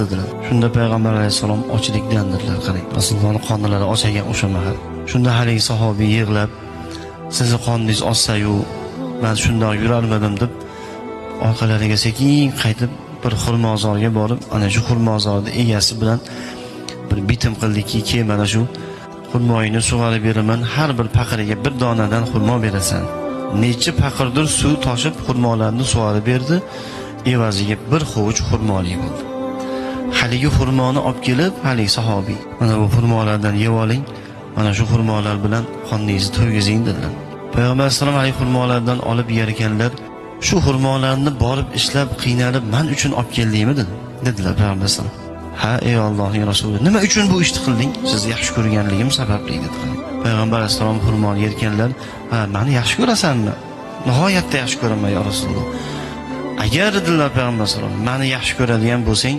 dedilar. Shunda payg'ambar alayhissalom ochlikdan dedilar. Qarang, Rasulullohning qornilari ochagan o'sha mahal. Shunda haligi sahobiy yig'lab, sizni qorningiz ochsa-yu, men shundoq yurarmidim deb orqalariga sekin qaytib bir xurmozorga borib, ana shu xurmozorning egasi bilan bir bitim qildiki, "Ke mana shu xurmoyini sug'orib beraman, har bir paqiriga bir donadan xurmo berasan." Necha paqirdir suv toshib xurmolarni sug'orib berdi, evaziga bir hovuch xurmolik bo'ldi. Haligi xurmoni olib kelib, haligi sahobiy, "Mana bu xurmolardan yeb oling, mana shu xurmolar bilan qorningizni to'ygizing" dedilar. Payg'ambar sollallohu alayhi vasallam xurmolardan olib yer ekanlar. "Shu xurmolarni borib ishlab qiynalib men uchun olib keldingmi?" dedilar Payg'ambar sollallohu alayhi vasallam. "Ha, ey Allohning rasuli, nima uchun bu ishni qilding? Sizni yaxshi ko'rganligim sababli" dedilar. Payg'ambar alayhisalom xurmoni yerkanlar, "Ha, meni yaxshi ko'rasanmi?" "Nihoyatda yaxshi ko'raman ya Rasululloh. Agar dedilar Payg'ambar sollallohu alayhi vasallam, meni yaxshi ko'radigan bo'lsang,